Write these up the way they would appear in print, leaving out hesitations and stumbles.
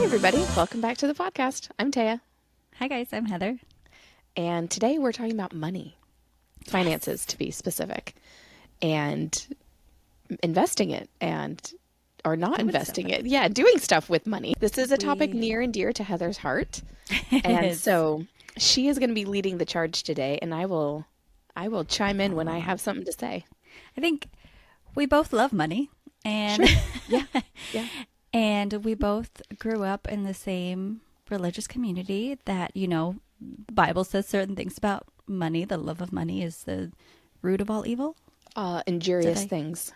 everybody. Welcome back to the podcast. I'm Taya, Hi guys, I'm Heather. and today we're talking about money, finances to be specific, and investing it or not Doing investing stuff it. Yeah, doing stuff with money. This is a topic We near and dear to Heather's heart, and is. so she is going to be leading the charge today, and I will chime in when I have something to say. I think we both love money, and Sure. Yeah. Yeah. and we both grew up in the same religious community that Bible says certain things about money. The love of money is the root of all evil. Did Injurious I? things,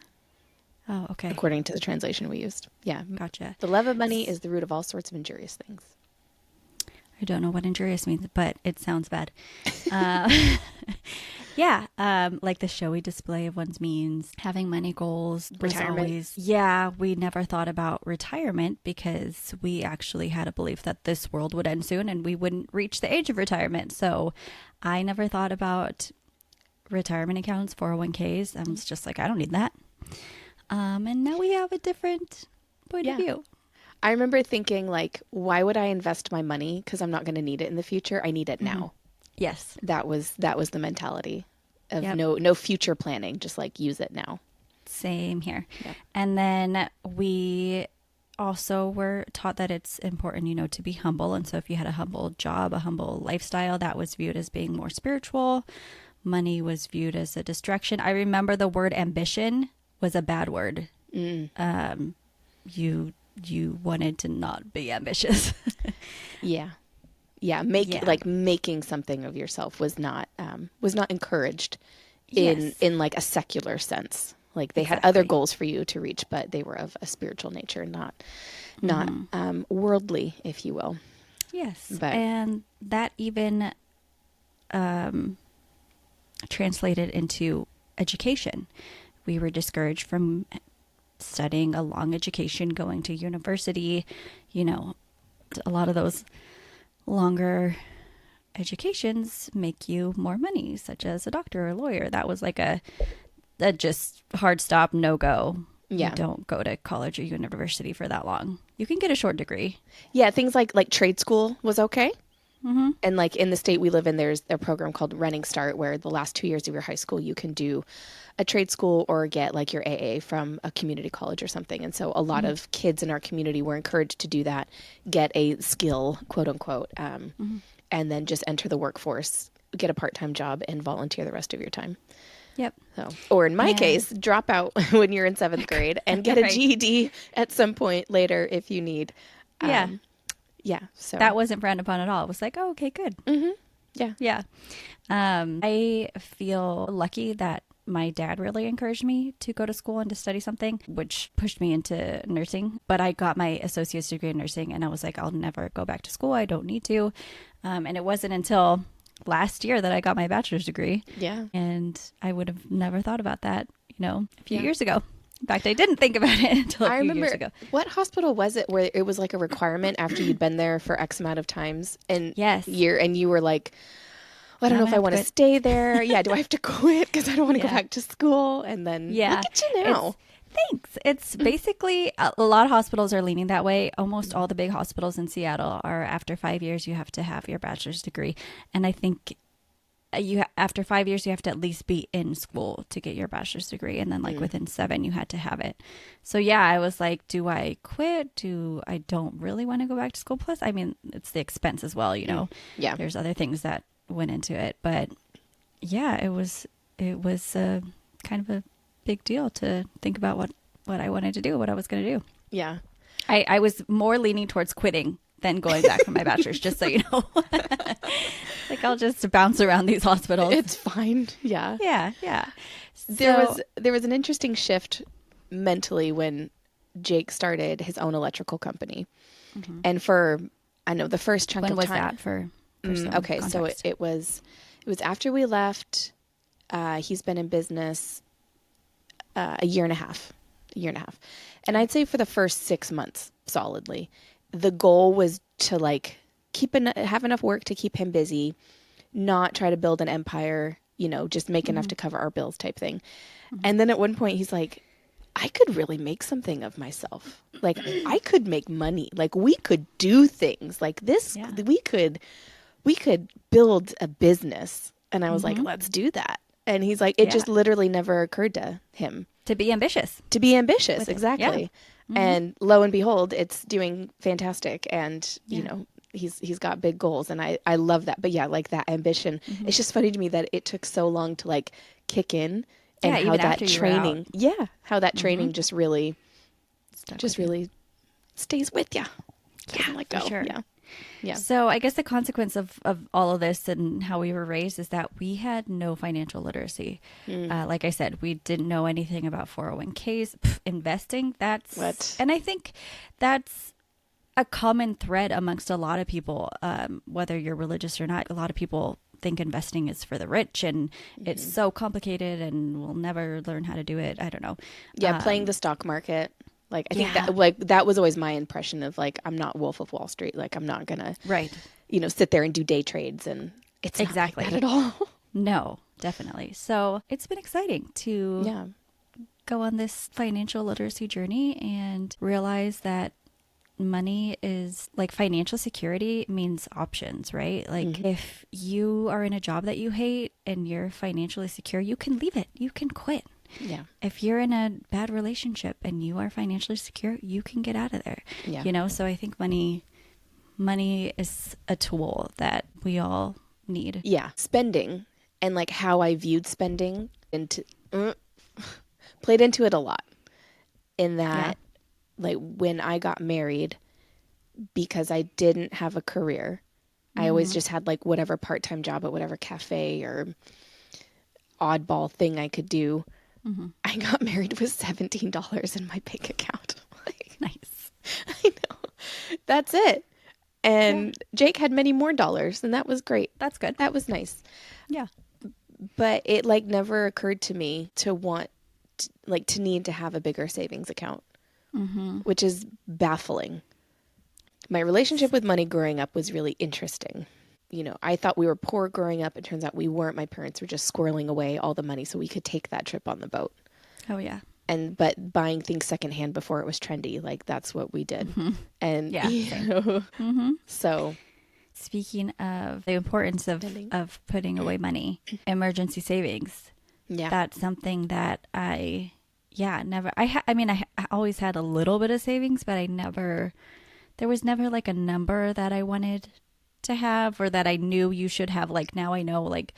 Oh, okay, according to the translation we used. Yeah. gotcha. The love of money S- is the root of all sorts of injurious things. I don't know what injurious means, but it sounds bad. Uh, Yeah, like the showy display of one's means, having money goals was Retirement. always, yeah, we never thought about retirement because we actually had a belief that this world would end soon and we wouldn't reach the age of retirement. So I never thought about retirement accounts, 401ks. I was just like, I don't need that. And now we have a different point of Yeah. view. I remember thinking like, why would I invest my money? Because I'm not going to need it in the future. I need it now. Yes. That was the mentality of Yep. no future planning. Just like use it now. Same here. Yep. And then we also were taught that it's important, to be humble. And so if you had a humble job, a humble lifestyle, that was viewed as being more spiritual. Money was viewed as a distraction. I remember the word ambition was a bad word. You wanted to not be ambitious. Yeah, yeah. Yeah. Making something of yourself was not encouraged Yes. in like a secular sense. Like they had other Exactly. goals for you to reach, but they were of a spiritual nature, not worldly, if you will. Yes. But And that even translated into education. We were discouraged from studying a long education, going to university. A lot of those longer educations make you more money, such as a doctor or a lawyer. That was like a just hard stop, no go. You yeah, don't go to college or university for that long. You can get a short degree. yeah. Things like trade school was okay. And like in the state we live in, there's a program called Running Start where the last 2 years of your high school, you can do a trade school or get like your AA from a community college or something. And so a lot of kids in our community were encouraged to do that, get a skill, quote unquote, and then just enter the workforce, get a part-time job and volunteer the rest of your time. Yep. So, or in my And case, drop out when you're in seventh grade and get a right. GED at some point later if you need. Yeah. Yeah. So That wasn't frowned upon at all. It was like, oh, okay, good. yeah. Yeah. I feel lucky that my dad really encouraged me to go to school and to study something, which pushed me into nursing. But I got my associate's degree in nursing and I was like, I'll never go back to school. I don't need to. And it wasn't until last year that I got my bachelor's degree. Yeah. And I would have never thought about that, a few Yeah. years ago. In fact, I didn't think about it until a I few remember years ago. what hospital was it where it was like a requirement after you'd been there for X amount of times and Yes. and you were like, well, I don't Now know I if I have to want to quit. stay there. Yeah, do I have to quit because I don't want to go Yeah. back to school? And then Yeah. look at you now. Thanks. It's basically a lot of hospitals are leaning that way. Almost all the big hospitals in Seattle are after 5 years, you have to have your bachelor's degree. And I think after 5 years, you have to at least be in school to get your bachelor's degree. And then like within 7, you had to have it. So yeah, I was like, do I quit? I don't really want to go back to school. Plus, I mean, it's the expense as well, Yeah. There's other things that went into it. But yeah, it was kind of a big deal to think about what I wanted to do, what I was going to do. Yeah. I was more leaning towards quitting than going back for my bachelor's, just so you know. Like I'll just bounce around these hospitals. It's fine. Yeah. Yeah, yeah. There was an interesting shift mentally when Jake started his own electrical company. And for I know the first chunk When of was time. that for some Okay, so context? it was after we left. He's been in business a year and a half, and I'd say for the first 6 months solidly, the goal was to like have enough work to keep him busy, not try to build an empire, just make enough to cover our bills type thing. And then at one point he's like, I could really make something of myself. Like I could make money. Like we could do things like this. Yeah. We could build a business. And I was like, Mm-hmm. let's do that. And he's like, it Yeah. just literally never occurred to him To be ambitious. to be ambitious. With it. Exactly. Yeah. And lo and behold, it's doing fantastic. And, you Yeah. know, he's got big goals, and I love that. But yeah, like that ambition. It's just funny to me that it took so long to like kick in, and Yeah, how even that after you were out. training, how that training just really Stuck with you. really stays with you. Yeah, Let for go. sure. Yeah. So I guess the consequence of all of this and how we were raised is that we had no financial literacy. Like I said, we didn't know anything about 401ks, investing. What? And I think that's a common thread amongst a lot of people, whether you're religious or not. A lot of people think investing is for the rich, and it's so complicated and we'll never learn how to do it. I don't know. Yeah, playing the stock market. Like I think Yeah. that was always my impression of like, I'm not Wolf of Wall Street. Like I'm not gonna Right. sit there and do day trades, and it's not like Exactly. that at all. No, definitely. So it's been exciting to Yeah. go on this financial literacy journey and realize that money is like financial security means options, right? Like if you are in a job that you hate and you're financially secure, you can leave it. You can quit. Yeah. If you're in a bad relationship and you are financially secure, you can get out of there. Yeah. You know, so I think money is a tool that we all need. Yeah. Spending and like how I viewed spending into played into it a lot. In that, like when I got married, because I didn't have a career, I always just had like whatever part-time job at whatever cafe or oddball thing I could do. I got married with $17 in my bank account. Like, Nice. I know. That's it. And Jake had many more dollars, and that was great. That's good. That was nice. Yeah. But it like never occurred to me to want to need to have a bigger savings account, which is baffling. My relationship with money growing up was really interesting. You know, I thought we were poor growing up. It turns out we weren't. My parents were just squirreling away all the money so we could take that trip on the boat. Oh, yeah. But buying things secondhand before it was trendy, like that's what we did. And Yeah, you know, so Speaking of the importance of putting away money, emergency savings. yeah, That's something that I always had a little bit of savings, but there was never like a number that I wanted to have or that I knew you should have. Like now I know, like,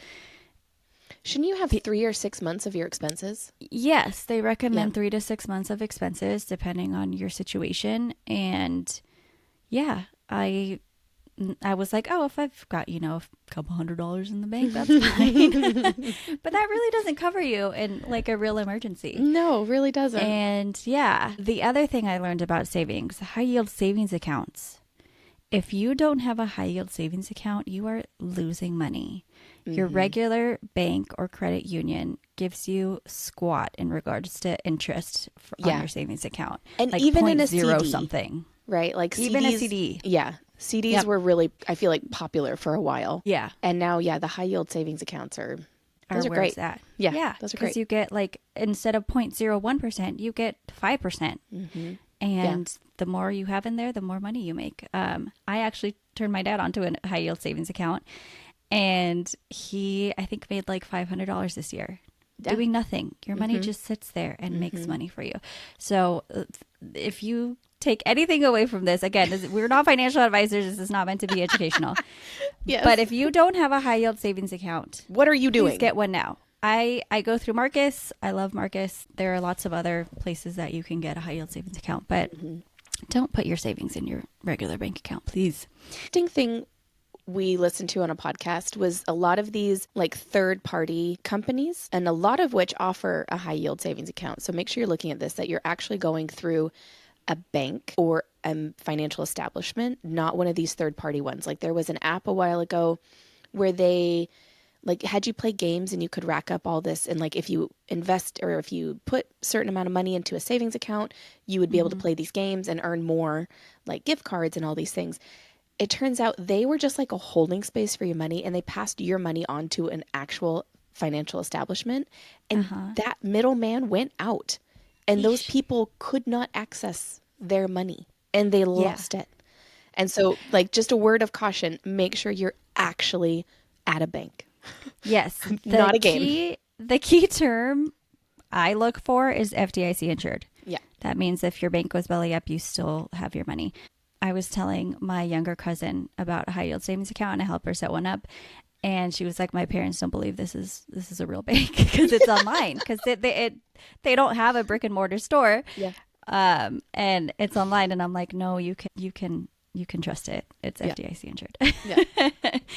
shouldn't you have 3 or 6 months of your expenses? yes, they recommend Yeah. 3 to 6 months of expenses depending on your situation. And yeah, I was like, oh, if I've got, a couple $100 in the bank, that's fine. But that really doesn't cover you in like a real emergency. No, it really doesn't. And yeah, the other thing I learned about savings, high yield savings accounts. If you don't have a high yield savings account, you are losing money. Your regular bank or credit union gives you squat in regards to interest on Yeah. your savings account. And like even in a 0.0 CD. something. Right? Like Even a CDs, CD. Yeah. CDs Yep. were really, I feel like, popular for a while. Yeah. And now, yeah, the high yield savings accounts those are where great. it's at. Yeah, those are great. Because you get like, instead of 0.01%, you get 5%. And the more you have in there, the more money you make. I actually turned my dad onto a high yield savings account, and he, I think, made like $500 this year. Yeah. Doing nothing. Your money just sits there and makes money for you. So if you take anything away from this, again, we're not financial advisors. This is not meant to be educational. Yes. But if you don't have a high yield savings account, What are you doing? please get one now. I go through Marcus. I love Marcus. There are lots of other places that you can get a high yield savings account, but don't put your savings in your regular bank account, please. Interesting thing we listened to on a podcast was a lot of these like third party companies, and a lot of which offer a high yield savings account. So make sure you're looking at this, that you're actually going through a bank or a financial establishment, not one of these third party ones. Like there was an app a while ago where they like had you play games and you could rack up all this, and like if you invest or if you put a certain amount of money into a savings account, you would be able to play these games and earn more, like gift cards and all these things. It turns out they were just like a holding space for your money, and they passed your money on to an actual financial establishment, and that middleman went out. And those Yeesh. people could not access their money and they Yeah. lost it. And so, like, just a word of caution, make sure you're actually at a bank, Yes. not a game. The key term I look for is FDIC insured. Yeah. That means if your bank goes belly up, you still have your money. I was telling my younger cousin about a high yield savings account and I helped her set one up. And she was like, my parents don't believe this is a real bank because it's online because they don't have a brick and mortar store. Yeah. And it's online. And I'm like, no, you can trust it. It's Yeah. FDIC insured. Yeah.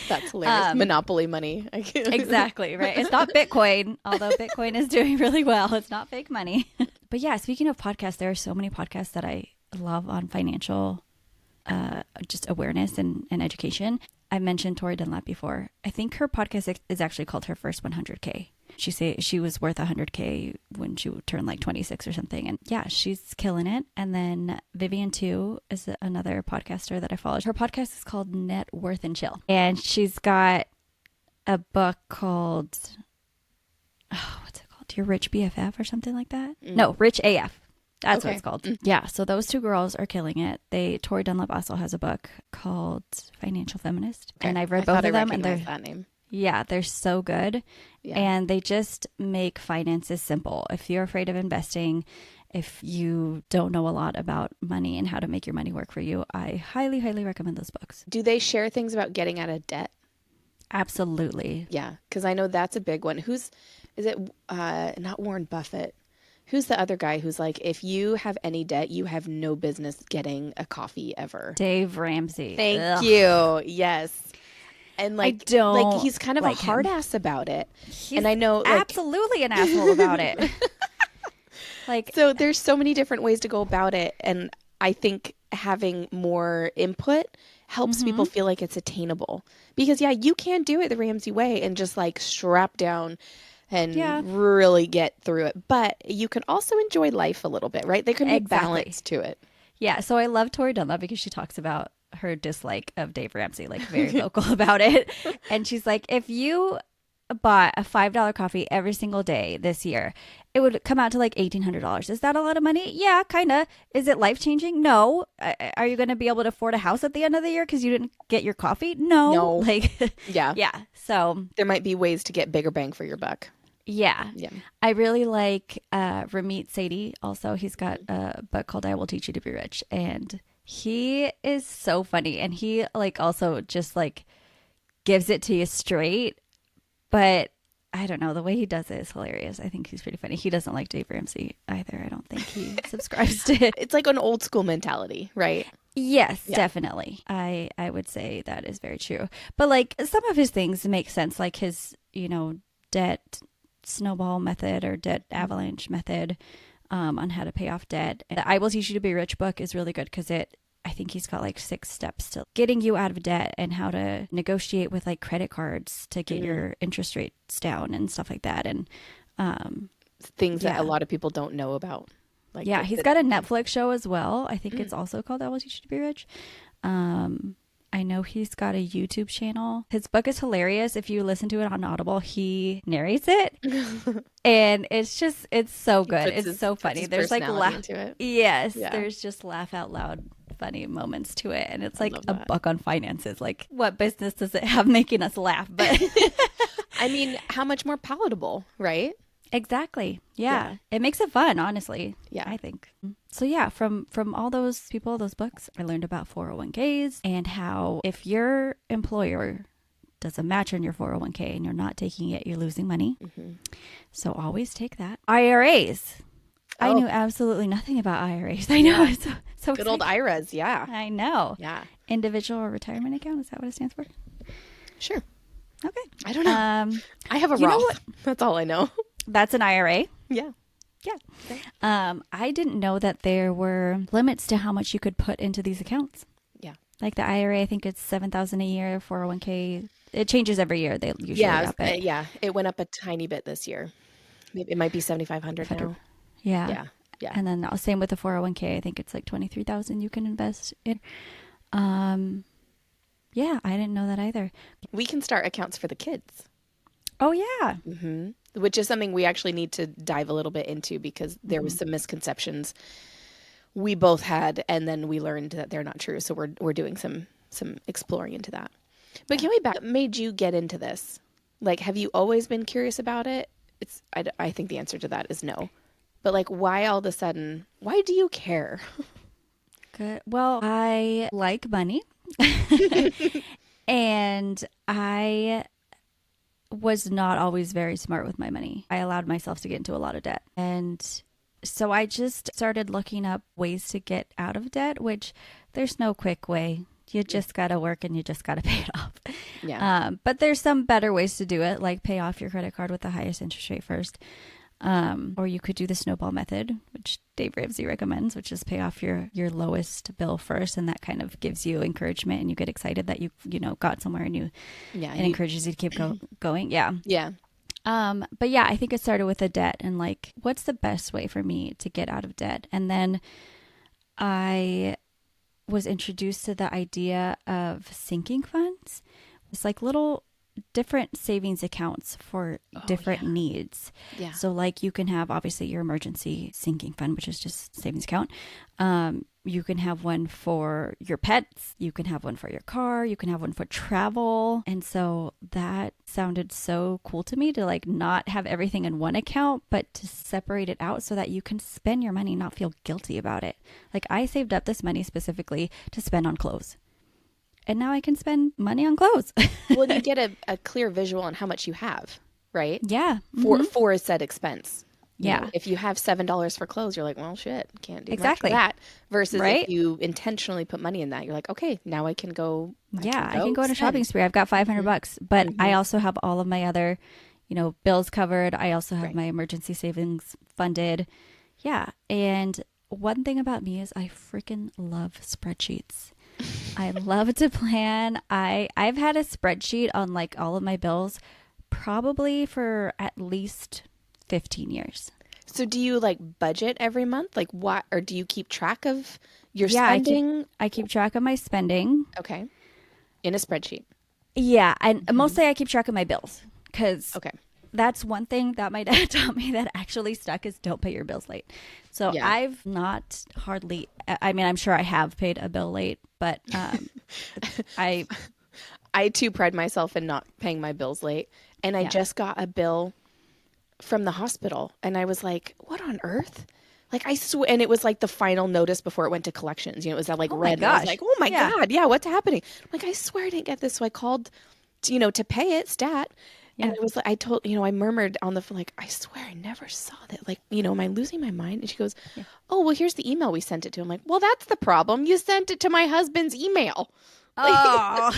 That's hilarious. Monopoly money. Exactly, right? It's not Bitcoin, although Bitcoin is doing really well. It's not fake money. But yeah, speaking of podcasts, there are so many podcasts that I love on financial just awareness and education. I mentioned Tori Dunlap before. I think her podcast is actually called Her First 100K. She was worth 100K when she turned like 26 or something. And yeah, she's killing it. And then Vivian too is another podcaster that I follow. Her podcast is called Net Worth and Chill. And she's got a book called, what's it called? Your Rich BFF or something like that? No, Rich AF. That's what it's called. Yeah. So those two girls are killing it. Tori Dunlap also has a book called Financial Feminist. Okay. And I've read I both thought of I them and recognized that name. yeah, they're so good. Yeah. And they just make finances simple. If you're afraid of investing, if you don't know a lot about money and how to make your money work for you, I highly, highly recommend those books. Do they share things about getting out of debt? Absolutely. Yeah, because I know that's a big one. Is it not Warren Buffett? Who's the other guy who's like, if you have any debt, you have no business getting a coffee ever? Dave Ramsey. Thank Ugh. you. Yes. And like, don't he's kind of like a hard him. ass about it. He's and I know, like, absolutely an asshole about it. Like, so there's so many different ways to go about it. And I think having more input helps people feel like it's attainable. Because, yeah, you can do it the Ramsey way and just like strap down and really get through it. But you can also enjoy life a little bit, right? There can be a balance to it. yeah. So I love Tori Dunlap because she talks about her dislike of Dave Ramsey, like very vocal about it. And she's like, if you bought a $5 coffee every single day this year, it would come out to like $1,800. Is that a lot of money? Yeah, kind of. Is it life-changing? No. Are you going to be able to afford a house at the end of the year because you didn't get your coffee? No. Like, Yeah. yeah. So There might be ways to get bigger bang for your buck. yeah. Yeah. I really like Ramit Sethi. Also, he's got a book called I Will Teach You to Be Rich. And he is so funny. And he like also just like gives it to you straight. But I don't know. The way he does it is hilarious. I think he's pretty funny. He doesn't like Dave Ramsey either. I don't think he subscribes to it. It's like an old school mentality, right? Yes, Yeah. definitely. I would say that is very true. But like some of his things make sense, like his, debt snowball method or debt avalanche method on how to pay off debt. The I Will Teach You to Be Rich book is really good because I think he's got like 6 steps to getting you out of debt and how to negotiate with like credit cards to get your interest rates down and stuff like that. And Things that Yeah. a lot of people don't know about. Like yeah, he's got a Netflix show as well. I think it's also called I Will Teach You to Be Rich. I know he's got a YouTube channel. His book is hilarious. If you listen to it on Audible, he narrates it. And it's so good. It's so funny. There's like into it. Yes, Yeah. there's just laugh out loud funny moments to it. And it's like love a that. book on finances. Like what business does it have making us laugh? But I mean, how much more palatable, right? exactly. Yeah. Yeah. It makes it fun, honestly. Yeah. I think. So yeah, from all those people, those books, I learned about 401ks and how if your employer does a match on your 401k and you're not taking it, you're losing money. So always take that. IRAs. I Oh. knew absolutely nothing about IRAs. I know. It's so Good old exciting. IRAs, yeah. I know. Yeah. Individual retirement account. Is that what it stands for? Sure. Okay. I don't know. I have a you know Roth. what? That's all I know. That's an IRA. Yeah. Yeah. I didn't know that there were limits to how much you could put into these accounts. Yeah. Like the IRA, I think it's $7,000 a year. 401k, it changes every year. They usually Yeah. up it. Yeah. It went up a tiny bit this year. Maybe it might be 7,500 now. Yeah. Yeah. Yeah. And then same with the 401k. I think it's like 23,000 you can invest in. Yeah, I didn't know that either. We can start accounts for the kids. Oh yeah. which is something we actually need to dive a little bit into because there was some misconceptions we both had, and then we learned that they're not true. So we're doing some exploring into that. But can we back? What made you get into this? Like, have you always been curious about it? I think the answer to that is no. But like, why all of a sudden? Why do you care? Good. Well, I like money. And I was not always very smart with my money. I allowed myself to get into a lot of debt. And so I just started looking up ways to get out of debt, which there's no quick way. You just got to work and you just got to pay it off. Yeah. But there's some better ways to do it, like pay off your credit card with the highest interest rate first. Or you could do the snowball method, which Dave Ramsey recommends, which is pay off your lowest bill first. And that kind of gives you encouragement and you get excited that you got somewhere and it encourages you to keep going. Yeah. Yeah. But yeah, I think it started with a debt and like, what's the best way for me to get out of debt? And then I was introduced to the idea of sinking funds. It's like little different savings accounts for different needs. Yeah. So like you can have obviously your emergency sinking fund, which is just savings account. You can have one for your pets. You can have one for your car. You can have one for travel. And so that sounded so cool to me to like not have everything in one account, but to separate it out so that you can spend your money and not feel guilty about it. Like I saved up this money specifically to spend on clothes. And now I can spend money on clothes. Well, you get a clear visual on how much you have, right? Yeah. For a said expense. Yeah. If you have $7 for clothes, you're like, well, shit, can't do Exactly. much for that. Versus Right? if you intentionally put money in that, you're like, okay, now I can go. I can go on a shopping spree. I've got $500, but I also have all of my other, bills covered. I also have my emergency savings funded. Yeah. And one thing about me is I freaking love spreadsheets. I love to plan. I've had a spreadsheet on like all of my bills probably for at least 15 years. So do you like budget every month? Like what, or do you keep track of your spending? I keep track of my spending. Okay. In a spreadsheet. Yeah. And mostly I keep track of my bills because Okay. that's one thing that my dad taught me that actually stuck is don't pay your bills late. So I've not hardly, I mean, I'm sure I have paid a bill late, but I too pride myself in not paying my bills late. And I just got a bill from the hospital and I was like, what on earth? Like I swear, and it was like the final notice before it went to collections. It was that like red. I was like, oh my God. Yeah. What's happening? I'm like, I swear I didn't get this. So I called, to pay it stat. And it was like, I murmured on the phone, like, I swear I never saw that. Like, am I losing my mind? And she goes, oh, well, here's the email we sent it to. I'm like, well, that's the problem. You sent it to my husband's email. Oh,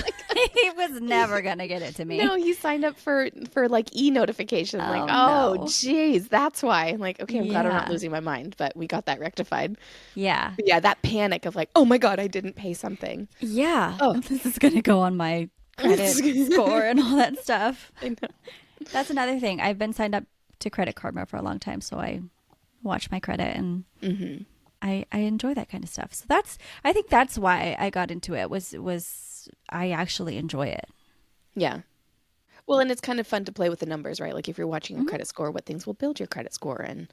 he was never going to get it to me. No, he signed up for like e-notifications. I'm like, no. geez, that's why. I'm like, okay, I'm glad I'm not losing my mind, but we got that rectified. Yeah. But yeah, that panic of like, oh my God, I didn't pay something. Yeah. Oh. This is going to go on my credit score and all that stuff. I know. That's another thing. I've been signed up to Credit Karma for a long time, so I watch my credit and I enjoy that kind of stuff. So I think that's why I got into it was I actually enjoy it. Yeah. Well, and it's kind of fun to play with the numbers, right? Like if you're watching your credit score, what things will build your credit score and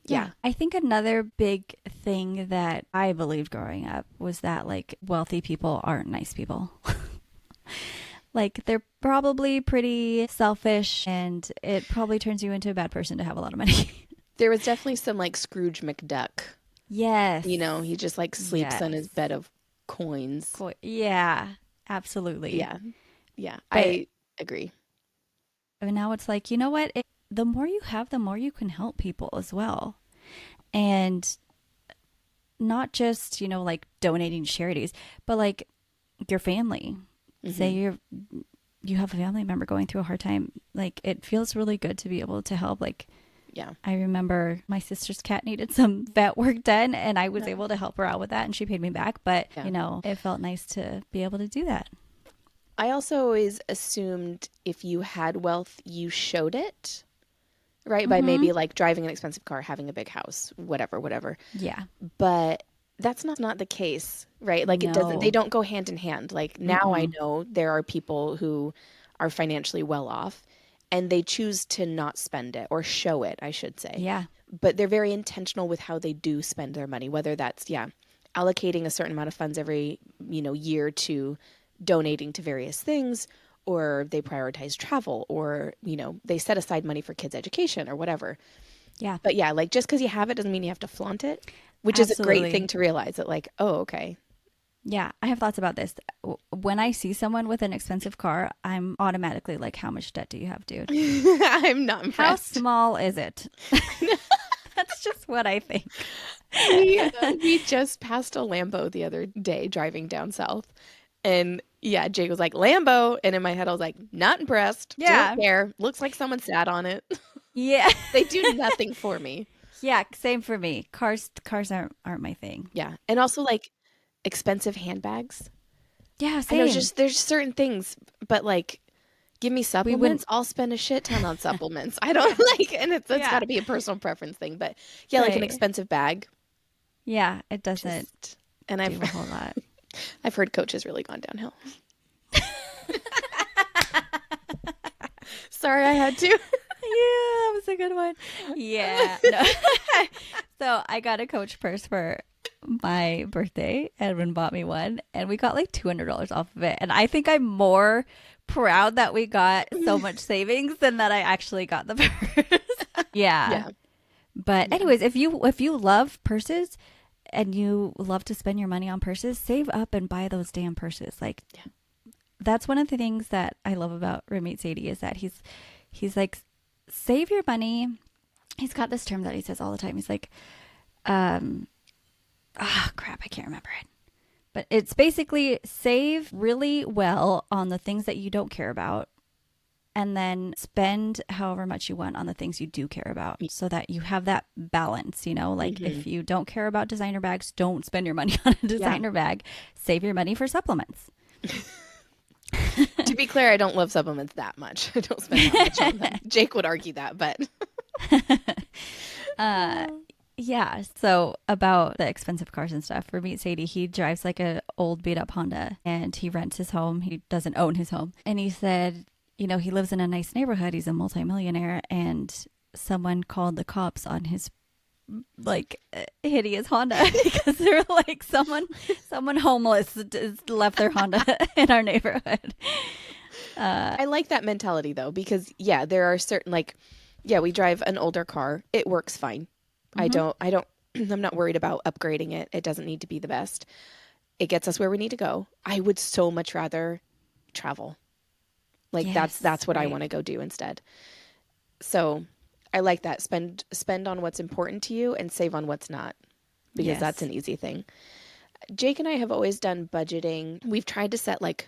yeah. I think another big thing that I believed growing up was that like wealthy people aren't nice people. Like they're probably pretty selfish and it probably turns you into a bad person to have a lot of money. There was definitely some like Scrooge McDuck. Yes. He just like sleeps on his bed of coins. Yeah, absolutely. Yeah. Yeah. But I agree. And now it's like, you know what? The more you have, the more you can help people as well. And not just, like donating to charities, but like your family. Say you have a family member going through a hard time, like it feels really good to be able to help. Like, yeah, I remember my sister's cat needed some vet work done and I was able to help her out with that and she paid me back. But, it felt nice to be able to do that. I also always assumed if you had wealth, you showed it, right? By maybe like driving an expensive car, having a big house, whatever. Yeah. But that's not the case, right? Like they don't go hand in hand. Like now I know there are people who are financially well off and they choose to not spend it or show it, I should say. Yeah. But they're very intentional with how they do spend their money, whether that's, allocating a certain amount of funds every, year to donating to various things, or they prioritize travel, or, they set aside money for kids' education or whatever. Yeah. But yeah, like just because you have it doesn't mean you have to flaunt it, which is a great Absolutely. thing to realize that like, oh, okay. Yeah, I have thoughts about this. When I see someone with an expensive car, I'm automatically like, how much debt do you have, dude? I'm not How impressed. small is it? That's just what I think. We just passed a Lambo the other day driving down south. And yeah, Jake was like, Lambo. And in my head, I was like, not impressed. Yeah. Don't care. Looks like someone sat on it. Yeah. They do nothing for me. Yeah, same for me. Cars aren't my thing. Yeah. And also like expensive handbags. Yeah, I know same. there's certain things, but like give me supplements, I'll spend a shit ton on supplements. I don't like, and it's Yeah. got to be a personal preference thing. But yeah, like an Right. expensive bag. Yeah, it doesn't And do a whole lot. I've heard Coach has really gone downhill. Sorry, I had to. Yeah, that was a good one. Yeah. No. So I got a Coach purse for my birthday. Edwin bought me one, and we got like $200 off of it. And I think I'm more proud that we got so much savings than that I actually got the purse. Yeah. Yeah. But anyways, if you love purses and you love to spend your money on purses, save up and buy those damn purses. Like that's one of the things that I love about roommate Sadie is that he's like, save your money. He's got this term that he says all the time. He's like, crap, I can't remember it. But it's basically save really well on the things that you don't care about, and then spend however much you want on the things you do care about, so that you have that balance, like if you don't care about designer bags, don't spend your money on a designer bag. Save your money for supplements. To be clear, I don't love supplements that much. I don't spend that much on them. Jake would argue that, but Yeah. So about the expensive cars and stuff, for Meet Sadie, he drives like a old beat up Honda, and he rents his home. He doesn't own his home. And he said, he lives in a nice neighborhood. He's a multimillionaire, and someone called the cops on his like hideous Honda because they're like someone homeless left their Honda in our neighborhood. I like that mentality though, because there are certain we drive an older car. It works fine. I'm not worried about upgrading it. It doesn't need to be the best. It gets us where we need to go. I would so much rather travel. Like that's what I want to go do instead. So I like that. Spend on what's important to you and save on what's not, because that's an easy thing. Jake and I have always done budgeting. We've tried to set like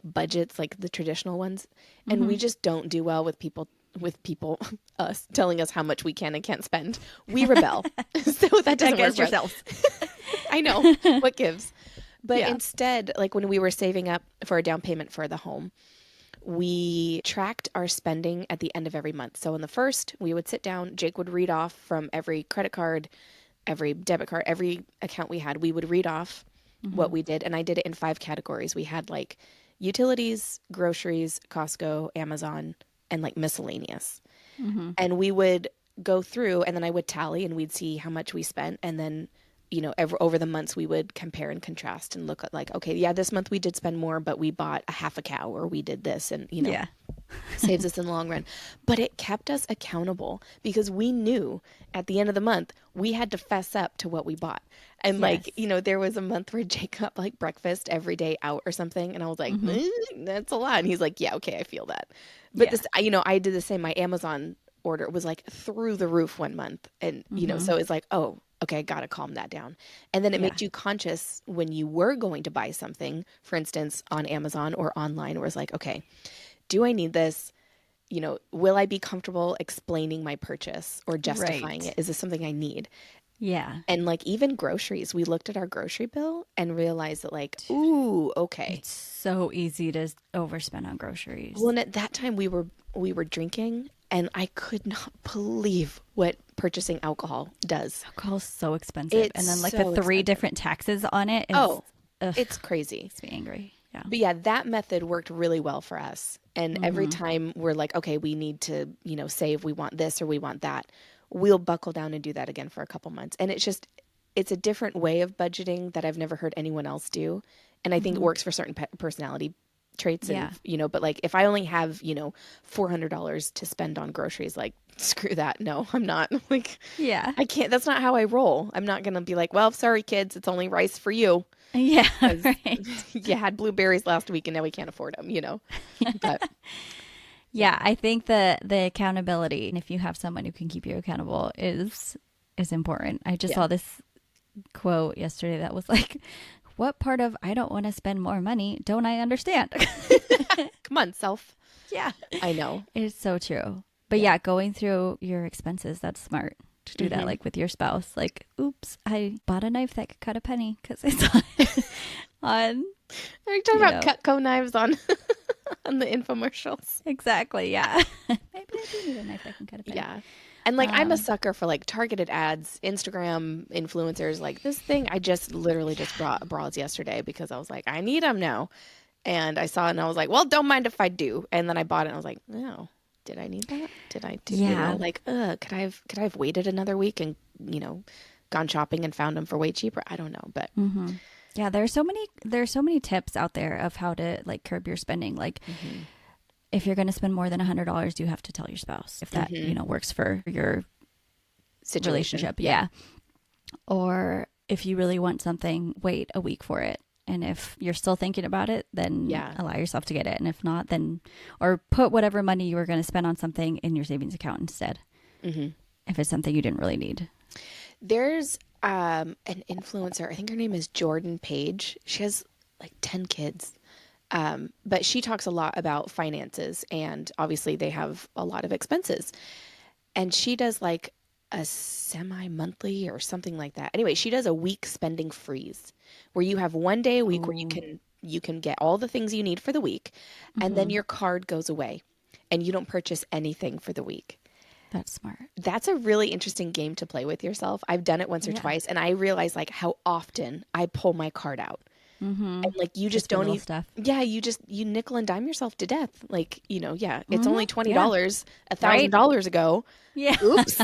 budgets, like the traditional ones, and we just don't do well with people us telling us how much we can and can't spend. We rebel. So that doesn't Against work for us. yourselves. I know. What gives? But instead, like when we were saving up for a down payment for the home, we tracked our spending at the end of every month. So in the first, we would sit down, Jake would read off from every credit card, every debit card, every account we had. We would read off what we did. And I did it in 5 categories. We had like utilities, groceries, Costco, Amazon, and like miscellaneous. And we would go through, and then I would tally, and we'd see how much we spent. And then, over the months we would compare and contrast and look at like, okay, this month we did spend more, but we bought a half a cow, or we did this, and saves us in the long run. But it kept us accountable, because we knew at the end of the month we had to fess up to what we bought. And there was a month where Jake got like breakfast every day out or something, and I was like, that's a lot. And he's like, yeah, okay, I feel that. But this, I did the same. My Amazon order was like through the roof one month, and so it's like, oh, okay, I got to calm that down. And then it made you conscious when you were going to buy something, for instance, on Amazon or online, where it's like, okay, do I need this? Will I be comfortable explaining my purchase or justifying it? Is this something I need? Yeah. And like even groceries, we looked at our grocery bill and realized that like, ooh, okay. It's so easy to overspend on groceries. Well, and at that time we were drinking, and I could not believe what purchasing alcohol does. Alcohol's so expensive. And then like so the 3 expensive. different taxes on it. It's crazy. Makes me angry. Yeah. But yeah, that method worked really well for us. And every time we're like, okay, we need to, save, we want this or we want that, we'll buckle down and do that again for a couple months. And it's a different way of budgeting that I've never heard anyone else do. And I think it works for certain personality traits. And, but like if I only have, $400 to spend on groceries, like screw that. No, I'm not like, Yeah. I can't, that's not how I roll. I'm not going to be like, well, sorry kids, it's only rice for you. Yeah. Right. You had blueberries last week and now we can't afford them, but yeah, I think the accountability, and if you have someone who can keep you accountable is important. I just saw this quote yesterday that was like, what part of I don't want to spend more money don't I understand? Come on, self. Yeah. I know. It's so true. But yeah, going through your expenses, that's smart to do that, like with your spouse. Like, oops, I bought a knife that could cut a penny because it's on Are you talking about Cutco knives on on the infomercials? Exactly, yeah. Maybe I do need a knife that can cut a penny. Yeah. And like I'm a sucker for like targeted ads, Instagram influencers. Like this thing, I just literally just brought bras yesterday because I was like, I need them now. And I saw it and I was like, well, don't mind if I do. And then I bought it and I was like, no, did I need that? Did I do? Yeah. Could I have waited another week and gone shopping and found them for way cheaper? I don't know, but yeah, there's so many tips out there of how to like curb your spending. Like if you're going to spend more than $100, you have to tell your spouse if that works for your situation. Relationship. Yeah. Or if you really want something, wait a week for it. And if you're still thinking about it, then allow yourself to get it. And if not, then, or put whatever money you were going to spend on something in your savings account instead. If it's something you didn't really need. There's an influencer, I think her name is Jordan Page. She has like 10 kids. But she talks a lot about finances and obviously they have a lot of expenses. And she does like a semi-monthly or something like that. Anyway, she does a week spending freeze where you have one day a week where you can get all the things you need for the week and then your card goes away and you don't purchase anything for the week. That's smart. That's a really interesting game to play with yourself. I've done it once or twice and I realize like how often I pull my card out. And like you just don't even stuff. Yeah, you nickel and dime yourself to death. Like, it's only $20 $1,000 ago. Yeah. Oops,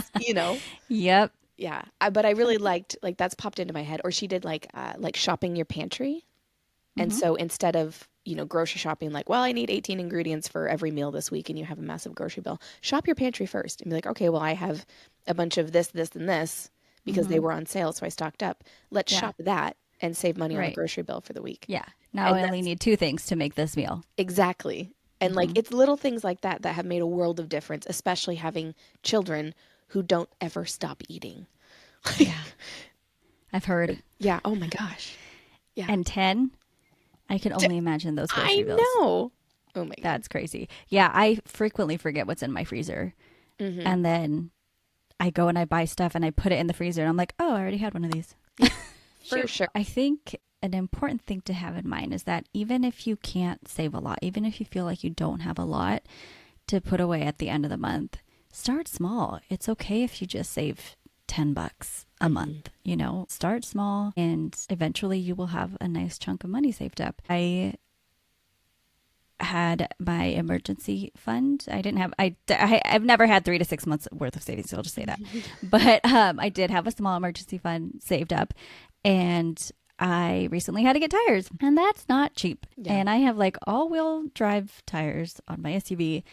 Yep. Yeah. But I really liked like that's popped into my head. Or she did like shopping your pantry. And so instead of, grocery shopping, like, well, I need 18 ingredients for every meal this week and you have a massive grocery bill. Shop your pantry first and be like, okay, well, I have a bunch of this, this, and this because they were on sale. So I stocked up. Let's shop that. And save money on the grocery bill for the week. Yeah. Now I only need 2 things to make this meal. Exactly. And like it's little things like that that have made a world of difference, especially having children who don't ever stop eating. Yeah. I've heard. Yeah. Oh my gosh. Yeah. And 10, I can only imagine those grocery bills. I know. Oh my God. That's crazy. Yeah. I frequently forget what's in my freezer. And then I go and I buy stuff and I put it in the freezer and I'm like, oh, I already had one of these. For sure. I think an important thing to have in mind is that even if you can't save a lot, even if you feel like you don't have a lot to put away at the end of the month, start small. It's okay if you just save $10 a month, start small and eventually you will have a nice chunk of money saved up. I had my emergency fund. I've never had 3 to 6 months worth of savings. So I'll just say that, but I did have a small emergency fund saved up. And I recently had to get tires and that's not cheap. Yeah. And I have like all-wheel drive tires on my SUV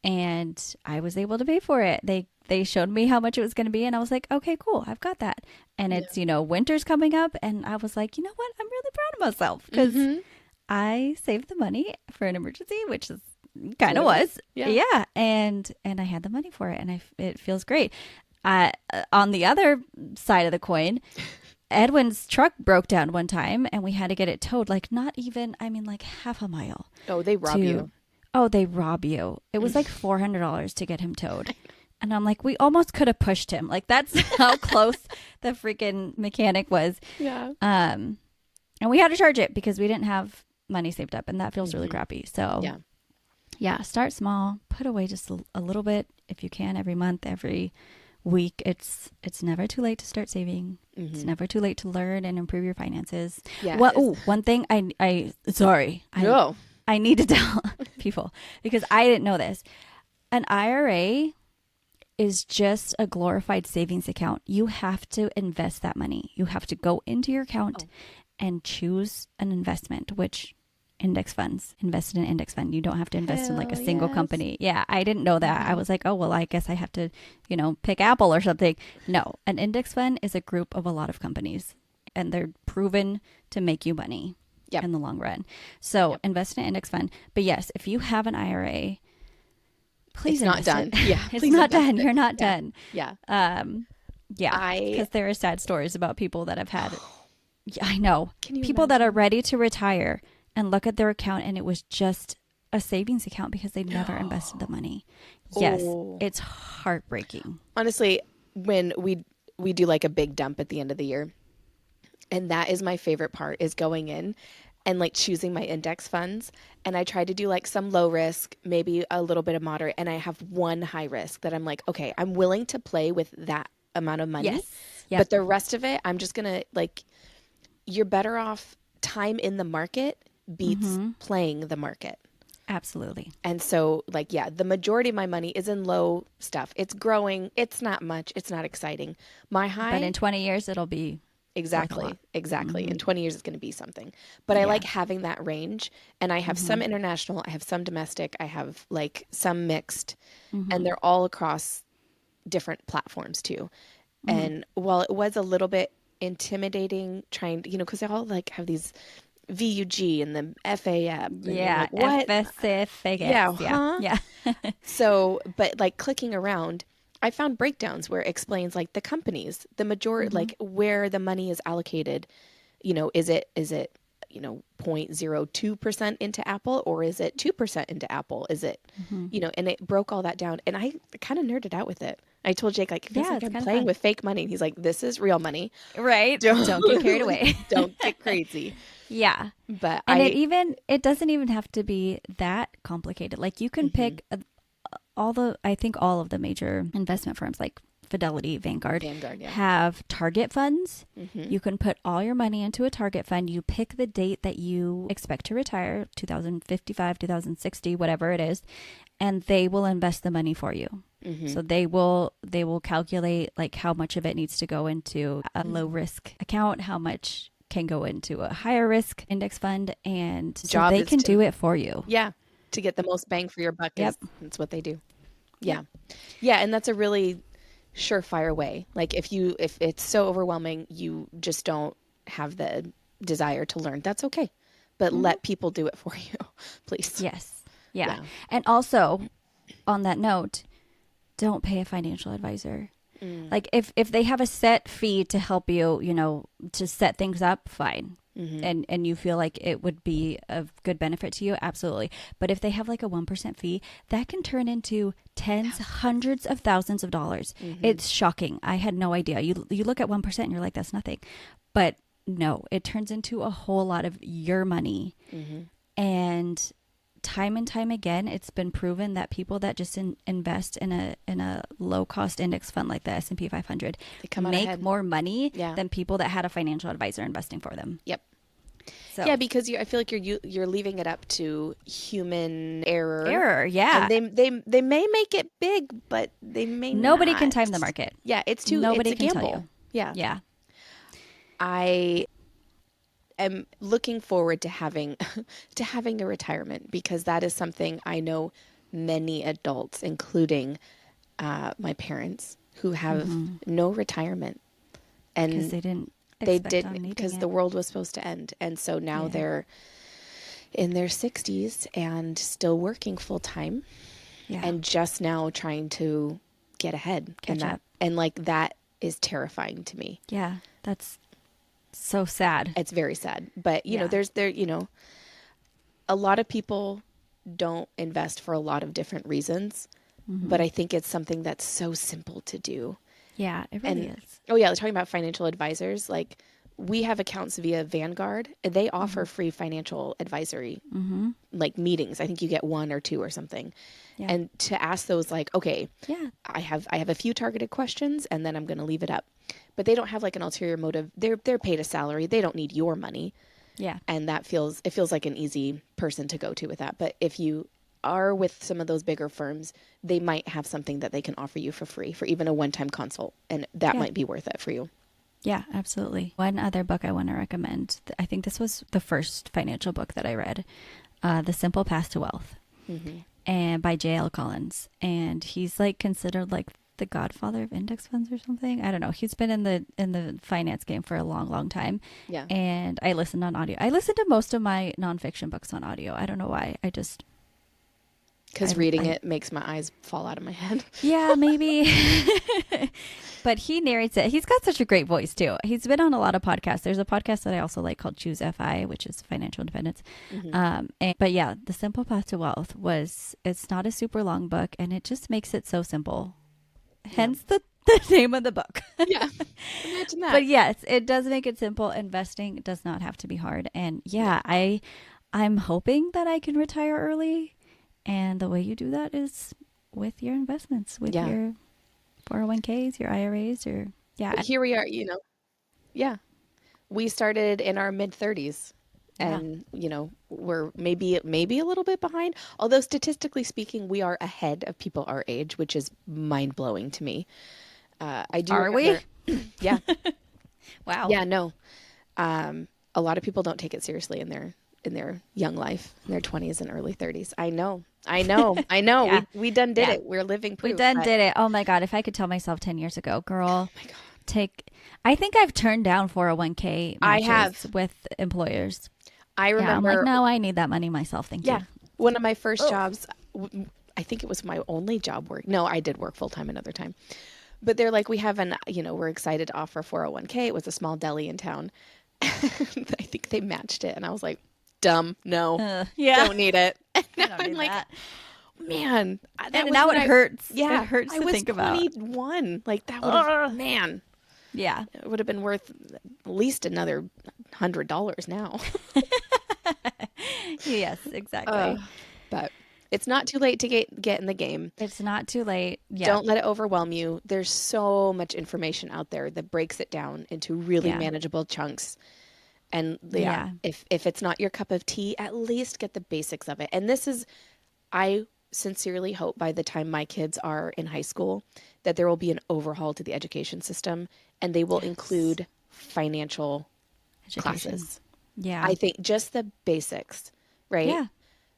and I was able to pay for it. They showed me how much it was going to be and I was like, okay, cool. I've got that. And it's, winter's coming up and I was like, you know what? I'm really proud of myself because I saved the money for an emergency, which is kind of was. Yeah. And I had the money for it and it feels great. On the other side of the coin, Edwin's truck broke down one time and we had to get it towed like like half a mile. Oh, they rob you. Oh, they rob you. It was like $400 to get him towed. And I'm like, we almost could have pushed him. Like that's how close the freaking mechanic was. Yeah. And we had to charge it because we didn't have money saved up and that feels really crappy. So yeah, start small, put away just a little bit if you can every month, every week. It's never too late to start saving. It's never too late to learn and improve your finances. Yeah. One thing I need to tell people because I didn't know this. An IRA is just a glorified savings account. You have to invest that money. You have to go into your account and choose an investment, which index funds, invest in an index fund. You don't have to invest in like a single company. Yeah, I didn't know that. I was like, oh, well, I guess I have to, pick Apple or something. No, an index fund is a group of a lot of companies and they're proven to make you money in the long run. So invest in an index fund. But yes, if you have an IRA, please it's not done. Yeah. It's not done. You're not done. Yeah. Yeah. Because there are sad stories about people that have had, I know, people imagine? that are ready to retire and look at their account and it was just a savings account because they never invested the money. Yes. It's heartbreaking. Honestly, when we do like a big dump at the end of the year, and that is my favorite part, is going in and like choosing my index funds. And I try to do like some low risk, maybe a little bit of moderate. And I have one high risk that I'm like, okay, I'm willing to play with that amount of money. Yes. Yep. But the rest of it, I'm just going to like, you're better off time in the market beats playing the market. Absolutely. And so like, yeah, the majority of my money is in low stuff. It's growing. It's not much. It's not exciting. My high. But in 20 years, it'll be. Exactly. In 20 years, it's going to be something. But I like having that range. And I have some international, I have some domestic, I have like some mixed, and they're all across different platforms too. And while it was a little bit intimidating trying to, because they all like have these VUG and the FAM. Yeah. Like, what? FSF. Yeah. So, but like clicking around, I found breakdowns where it explains like the companies, the majority, like where the money is allocated. Is it 0.02% into Apple, or is it 2% into Apple? Is it, and it broke all that down. And I kind of nerded out with it. I told Jake, like, it feels like I'm playing with fake money. And he's like, this is real money. Right. Don't get carried away. Don't get crazy. Yeah. But it doesn't even have to be that complicated. Like you can pick all of the major investment firms like Fidelity, Vanguard have target funds. You can put all your money into a target fund. You pick the date that you expect to retire, 2055, 2060, whatever it is, and they will invest the money for you. So they will calculate like how much of it needs to go into a low risk account, how much can go into a higher risk index fund, and so they can do it for you. Yeah. To get the most bang for your buck. That's what they do. Yeah. Yeah. And that's a really surefire way. Like if it's so overwhelming, you just don't have the desire to learn, that's okay. But let people do it for you, please. Yes. Yeah. And also on that note, don't pay a financial advisor. Like if they have a set fee to help you, to set things up, fine. And you feel like it would be of good benefit to you, absolutely. But if they have like a 1% fee, that can turn into tens, hundreds of thousands of dollars. It's shocking. I had no idea. You look at 1% and you're like, that's nothing. But no, it turns into a whole lot of your money. And time and time again, it's been proven that people that just invest in a low cost index fund like the S&P 500 make more money than people that had a financial advisor investing for them. Yep. So. Yeah, because I feel like you're leaving it up to human error. Yeah. And they may make it big, but they may Nobody not. can time the market. Yeah, it's a can gamble. tell you. Yeah. I am looking forward to having a retirement, because that is something I know many adults, including my parents, who have no retirement, and because they didn't, because the world was supposed to end, and so now they're in their 60s and still working full time, and just now trying to get ahead, and like that is terrifying to me. Yeah, that's so sad. It's very sad. But, there's a lot of people don't invest for a lot of different reasons, but I think it's something that's so simple to do. Yeah, it really is. Oh yeah, talking about financial advisors, like we have accounts via Vanguard. They offer free financial advisory, like meetings. I think you get 1 or 2 or something. Yeah. And to ask those, like, okay, I have a few targeted questions, and then I'm going to leave it up. But they don't have like an ulterior motive. They're paid a salary. They don't need your money. Yeah. And it feels like an easy person to go to with that. But if you are with some of those bigger firms, they might have something that they can offer you for free for even a one-time consult, and that might be worth it for you. Yeah, absolutely. One other book I want to recommend, I think this was the first financial book that I read, The Simple Path to Wealth, and by J.L. Collins. And he's like considered like the godfather of index funds or something. I don't know. He's been in the finance game for a long, long time. Yeah. And I listened on audio. I listened to most of my nonfiction books on audio. I don't know why. Because reading it makes my eyes fall out of my head. Yeah, maybe. But he narrates it. He's got such a great voice too. He's been on a lot of podcasts. There's a podcast that I also like called Choose FI, which is financial independence. But yeah, The Simple Path to Wealth it's not a super long book, and it just makes it so simple. Hence the name of the book. Yeah. Imagine that. But yes, it does make it simple. Investing does not have to be hard. And yeah, I'm hoping that I can retire early. And the way you do that is with your investments, with your 401ks, your IRAs, But here we are, Yeah. We started in our mid-30s. And, we're maybe a little bit behind. Although statistically speaking, we are ahead of people our age, which is mind-blowing to me. I do. Are we? Yeah. Wow. Yeah, no. A lot of people don't take it seriously in their young life, in their 20s and early 30s. I know. Yeah. We done did it. We're living proof. We done did it. Oh my God. If I could tell myself 10 years ago, girl, I think I've turned down 401k I matches have. with employers. I remember. I'm like, no, I need that money myself. Thank you. One of my first jobs, I think it was my only job work. No, I did work full time another time. But they're like, we have we're excited to offer 401k. It was a small deli in town. I think they matched it. And I was like, dumb. No, don't need it. And now I'm like, man, and now it hurts. Yeah. It hurts to think about. I was 21. Like that would have, man. Yeah. It would have been worth at least another $100 now. Yes, exactly. But it's not too late to get in the game. It's not too late. Yeah. Don't let it overwhelm you. There's so much information out there that breaks it down into really manageable chunks. And if it's not your cup of tea, at least get the basics of it. And I sincerely hope by the time my kids are in high school that there will be an overhaul to the education system, and they will include financial classes. Yeah. I think just the basics, right? Yeah.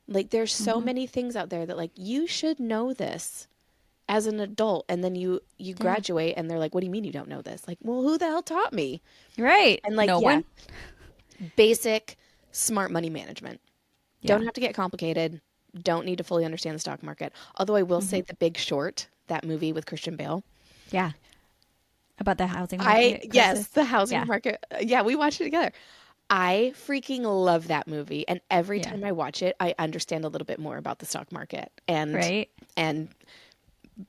Like there's so many things out there that like you should know this as an adult, and then you graduate and they're like, what do you mean you don't know this? Like, well, who the hell taught me? Right. And like, no one. Basic smart money management. Don't have to get complicated. Don't need to fully understand the stock market. Although I will say The Big Short, that movie with Christian Bale. Yeah. About the housing market. Yes, the housing market. Yeah, we watched it together. I freaking love that movie. And every time I watch it, I understand a little bit more about the stock market and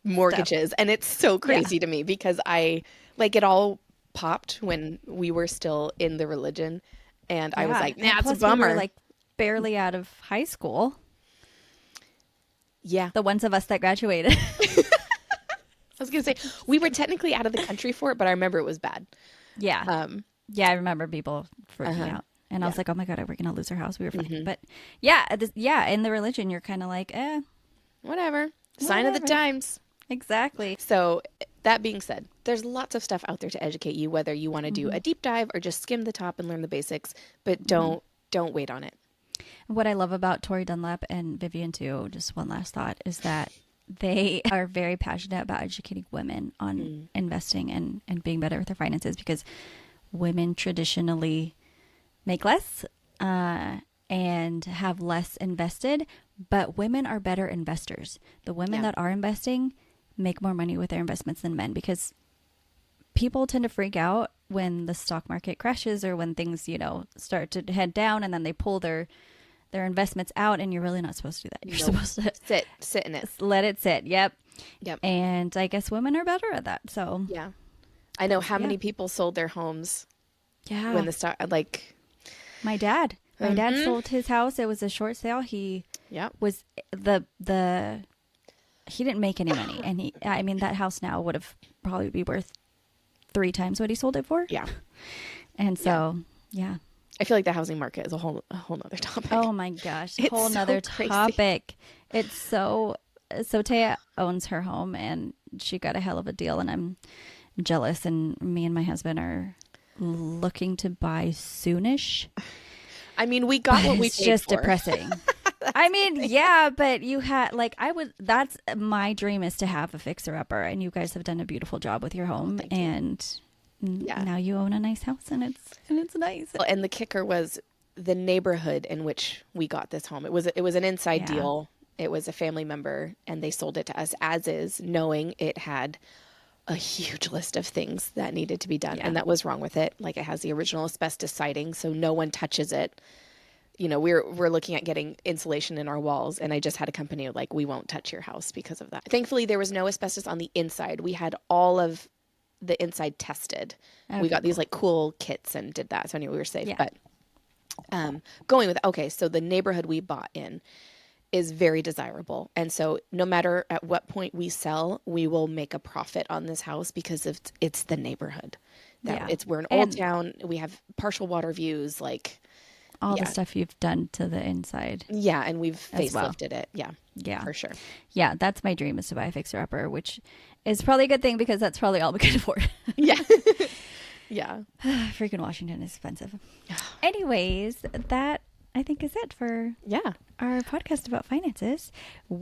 mortgages. And it's so crazy to me because it all popped when we were still in the religion. And I was like, nah, it's a bummer. We were like barely out of high school. Yeah. The ones of us that graduated. I was going to say, we were technically out of the country for it, but I remember it was bad. Yeah. I remember people freaking out. And I was like, oh my God, we're going to lose our house. We were fine. But in the religion, you're kind of like, whatever. Sign of the times. Exactly. So that being said, there's lots of stuff out there to educate you, whether you want to do a deep dive or just skim the top and learn the basics, but don't wait on it. What I love about Tori Dunlap and Vivian too, just one last thought, is that they are very passionate about educating women on investing and being better with their finances, because women traditionally make less and have less invested, but women are better investors. The women that are investing make more money with their investments than men, because people tend to freak out when the stock market crashes or when things, start to head down, and then they pull their investments out, and you're really not supposed to do that. You're supposed to sit in it. Let it sit. Yep. Yep. And I guess women are better at that. So yeah, I know how many people sold their homes. Yeah. When the stock, like my dad sold his house. It was a short sale. He was he didn't make any money, and that house now would have probably be worth 3 times what he sold it for. Yeah. And so, yeah. I feel like the housing market is a whole nother topic. Oh my gosh, It's whole so nother crazy. topic. It's so Taya owns her home and she got a hell of a deal, and I'm jealous, and me and my husband are looking to buy soonish. I mean, we got But what we it's paid just for. depressing. I mean, yeah, but you had like I would. That's my dream, is to have a fixer upper, and you guys have done a beautiful job with your home, thank you. and Yeah. now you own a nice house, and it's nice. Well, and the kicker was the neighborhood in which we got this home. It was an inside Yeah. deal. It was a family member, and they sold it to us as is, knowing it had a huge list of things that needed to be done, Yeah. and that was wrong with it. Like, it has the original asbestos siding, so no one touches it. You know, we're looking at getting insulation in our walls, and I just had a company like, we won't touch your house because of that. Thankfully, there was no asbestos on the inside. We had all of the inside tested. We Okay, got these like cool kits and did that, so anyway, we were safe. Yeah. But going with okay, so the neighborhood we bought in is very desirable, and so no matter at what point we sell, we will make a profit on this house because it's the neighborhood. That Yeah. we're an old And- town. We have partial water views, like all yeah. the stuff you've done to the inside. yeah, and we've As well. facelifted it. Yeah, Yeah. for sure. Yeah, that's my dream, is to buy a fixer upper, which is probably a good thing because that's probably all we can afford. Yeah, yeah. Freaking Washington is expensive. Anyways, that I think is it for Yeah. our podcast about finances. Are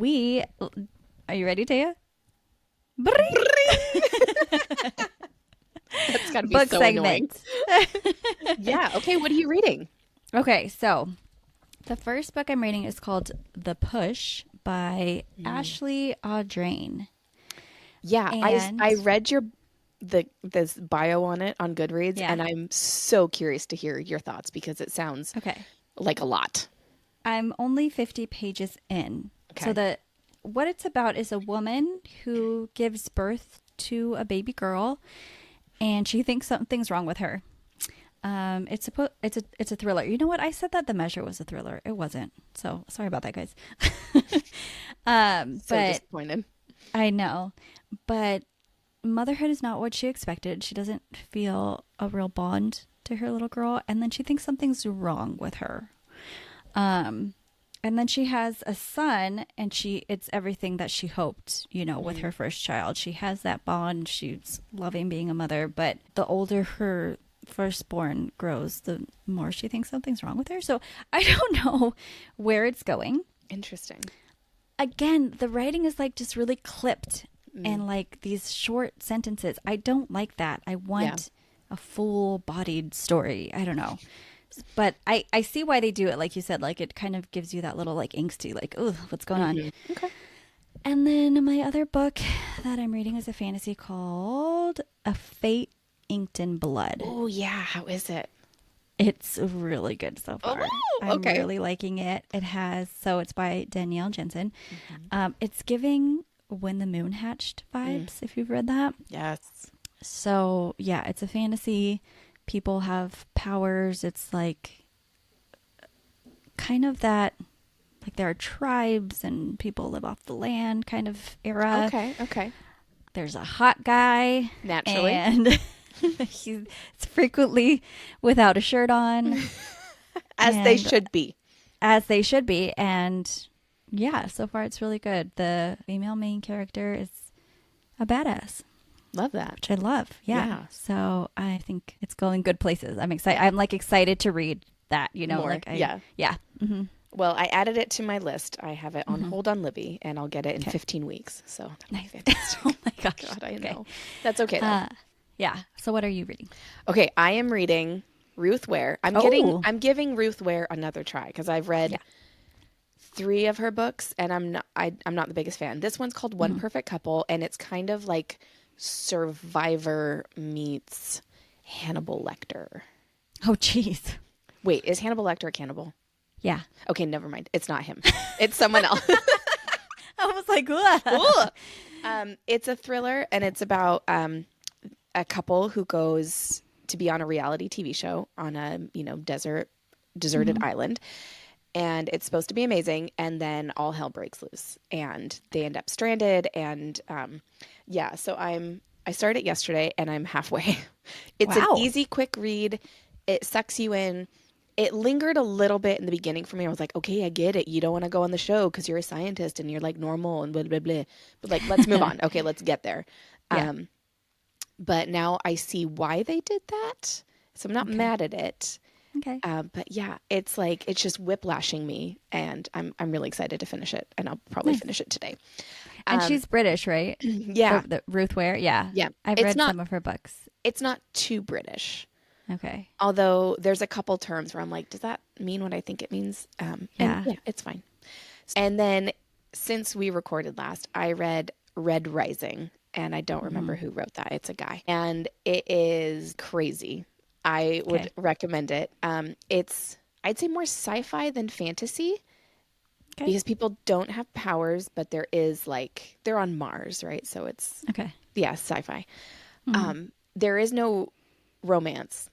you ready, Taya? That's got to be Book so annoying. segment. Yeah. Okay. What are you reading? Okay, so the first book I'm reading is called The Push by Ashley Audrain. Yeah, And- I read this bio on it on Goodreads, Yeah. and I'm so curious to hear your thoughts because it sounds Okay. like a lot. I'm only 50 pages in. Okay. So what it's about is a woman who gives birth to a baby girl, and she thinks something's wrong with her. It's a thriller. You know what? I said that The Measure was a thriller. It wasn't. So sorry about that, guys. So but disappointed. I know. But motherhood is not what she expected. She doesn't feel a real bond to her little girl, and then she thinks something's wrong with her. And then she has a son, and it's everything that she hoped, with her first child. She has that bond. She's loving being a mother, but the older her firstborn grows, the more she thinks something's wrong with her. So I don't know where it's going. Interesting. Again, the writing is like just really clipped and like these short sentences. I don't like that. I want a full-bodied story. I don't know. But I see why they do it. Like you said, like it kind of gives you that little like angsty, like, oh, what's going on? Okay. And then my other book that I'm reading is a fantasy called A Fate Inked in Blood. Oh yeah. How is it? It's really good so far. Oh, I'm okay. really liking it. It's by Danielle Jensen. It's giving When the Moon Hatched vibes, if you've read that. Yes. So yeah, it's a fantasy. People have powers. It's like kind of that, like there are tribes and people live off the land kind of era. Okay. There's a hot guy. Naturally. And he's frequently without a shirt on. As they and- should be. As they should be. And yeah, so far it's really good. The female main character is a badass, Love that. which I love. Yeah. Yeah. So I think it's going good places. I'm excited. I'm like excited to read that, More. like Yeah. Yeah. Mm-hmm. Well, I added it to my list. I have it on hold on Libby, and I'll get it in 15 weeks. So that'll be Nice. fantastic. Oh my gosh. God, I Okay. know. That's okay though. Yeah. So what are you reading? Okay, I am reading Ruth Ware. I'm giving Ruth Ware another try because I've read 3 of her books, and I'm not the biggest fan. This one's called One Perfect Couple, and it's kind of like Survivor meets Hannibal Lecter. Oh, jeez. Wait, is Hannibal Lecter a cannibal? Yeah. Okay, never mind. It's not him. It's someone else. I was like, what? It's a thriller, and it's about a couple who goes to be on a reality TV show on a deserted island, and it's supposed to be amazing, and then all hell breaks loose, and they end up stranded, and so I started yesterday, and I'm halfway. It's Wow. an easy, quick read. It sucks you in. it lingered a little bit in the beginning for me. I was like, okay, I get it. You don't want to go on the show because you're a scientist and you're like normal and blah, blah, blah. But like, let's move on. Okay, let's get there. Yeah. But now I see why they did that. So I'm not mad at it. Okay. But yeah, it's like, it's just whiplashing me and I'm really excited to finish it and I'll probably finish it today. And she's British, right? Yeah. The Ruth Ware. Yeah. Yeah. I've read some of her books. It's not too British. Okay. Although there's a couple terms where I'm like, does that mean what I think it means? And yeah, it's fine. And then since we recorded last, I read Red Rising, and I don't remember who wrote that. It's a guy, and it is crazy. I would recommend it. It's, I'd say, more sci-fi than fantasy because people don't have powers, but there is like, they're on Mars, right? So it's, sci-fi. There is no romance.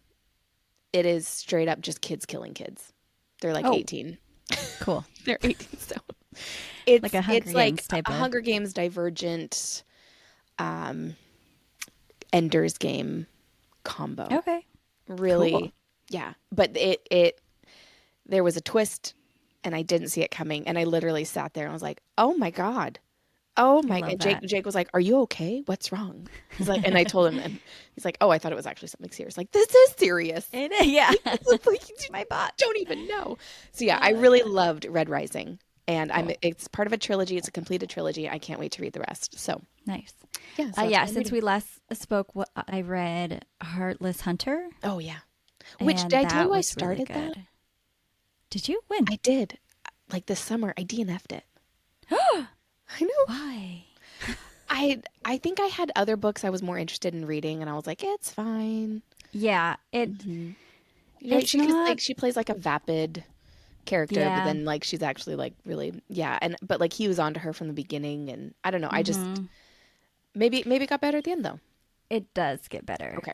It is straight up just kids killing kids. They're like 18. Cool. They're 18. So it's like a Hunger Games type a Hunger Games Divergent, Ender's Game combo. Okay. Really. Cool. Yeah. But there was a twist and I didn't see it coming. And I literally sat there and was like, oh my God. Oh my God. Jake was like, are you okay? What's wrong? He's like, and I told him, and he's like, oh, I thought it was actually something serious. Like, this is serious. It is, yeah. My bot. Don't even know. So yeah, I really loved Red Rising. And it's part of a trilogy. It's a completed trilogy. I can't wait to read the rest. So nice. Yeah. So since we last spoke, I read Heartless Hunter. Oh yeah. Which did I tell you I started really that? Did you? When? I did. Like this summer, I DNF'd it. I know. Why? I think I had other books I was more interested in reading, and I was like, it's fine. Yeah, she plays like a vapid character, but then like she's actually like really but like he was onto her from the beginning, and I don't know. I just maybe it got better at the end though. It does get better. Okay.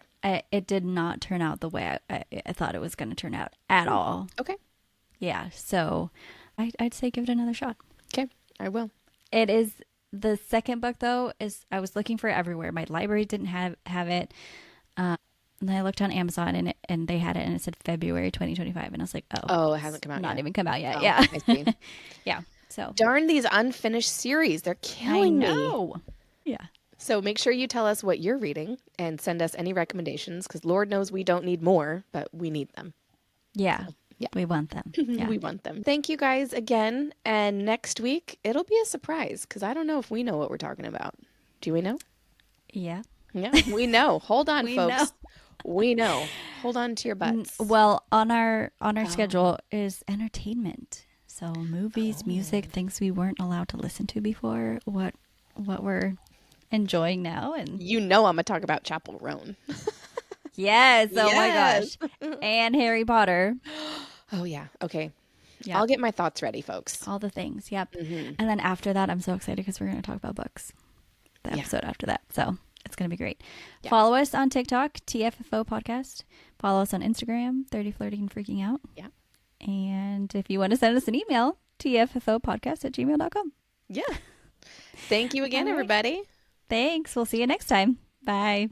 It did not turn out the way I thought it was going to turn out at all. Okay. Yeah, so I'd say give it another shot. Okay, I will. It is the second book though. Is I was looking for it everywhere. My library didn't have it. And I looked on Amazon and they had it and it said February 2025 and I was like, oh, it hasn't come out yet. Not even come out yet. Oh, yeah. I see. Yeah. So darn these unfinished series. They're killing me. Yeah. So make sure you tell us what you're reading and send us any recommendations because Lord knows we don't need more, but we need them. Yeah. So, yeah. We want them. Yeah. We want them. Thank you guys again. And next week, it'll be a surprise because I don't know if we know what we're talking about. Do we know? Yeah. Yeah, we know. Hold on, We folks. know. We know. Hold on to your butts. Well, on our schedule is entertainment. So movies, music, things we weren't allowed to listen to before. What we're enjoying now, and you know I'm gonna talk about Chapel Roan. Yes. Oh my gosh. And Harry Potter. Oh yeah. Okay. Yeah. I'll get my thoughts ready, folks. All the things. Yep. Mm-hmm. And then after that, I'm so excited because we're going to talk about books. The episode after that. So it's going to be great. Yeah. Follow us on TikTok, TFFO Podcast. Follow us on Instagram, 30 Flirting and Freaking Out. Yeah. And if you want to send us an email, tffopodcast@gmail.com. Yeah. Thank you again, everybody. Thanks. We'll see you next time. Bye.